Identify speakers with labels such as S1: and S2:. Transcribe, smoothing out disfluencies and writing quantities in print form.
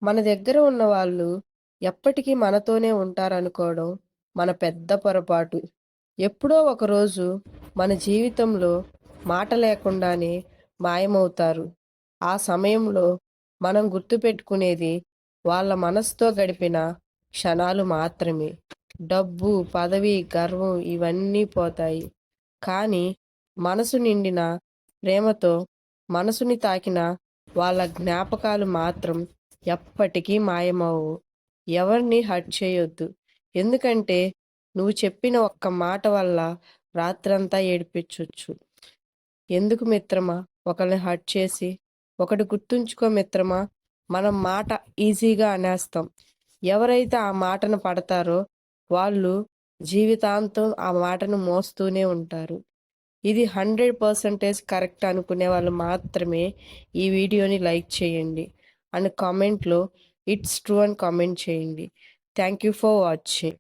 S1: మన దగ్గర ఉన్న వాళ్ళు ఎప్పటికీ మనతోనే ఉంటారనుకోవడం మన పెద్ద పొరపాటు. ఎప్పుడో ఒకరోజు మన జీవితంలో మాట లేకుండానే మాయమవుతారు. ఆ సమయంలో మనం గుర్తుపెట్టుకునేది వాళ్ళ మనసుతో గడిపిన క్షణాలు మాత్రమే. డబ్బు, పదవి, గర్వం ఇవన్నీ పోతాయి. కానీ మనసు నిండిన ప్రేమతో మనసుని తాకిన వాళ్ళ జ్ఞాపకాలు మాత్రం ఎప్పటికీ మాయమవ్వవు. ఎవరిని హర్ట్ చేయొద్దు. ఎందుకంటే నువ్వు చెప్పిన ఒక్క మాట వల్ల రాత్రంతా ఏడిపించొచ్చు. ఎందుకు మిత్రమా ఒకరిని హర్ట్ చేసి? ఒకటి గుర్తుంచుకో మిత్రమా, మనం మాట ఈజీగా అనేస్తాం. ఎవరైతే ఆ మాటను పడతారో వాళ్ళు జీవితాంతం ఆ మాటను మోస్తూనే ఉంటారు. ఇది 100% కరెక్ట్ అనుకునే వాళ్ళు మాత్రమే ఈ వీడియోని లైక్ చేయండి అండ్ కామెంట్లో ఇట్స్ ట్రూ అని కామెంట్ చేయండి. Thank you for watching.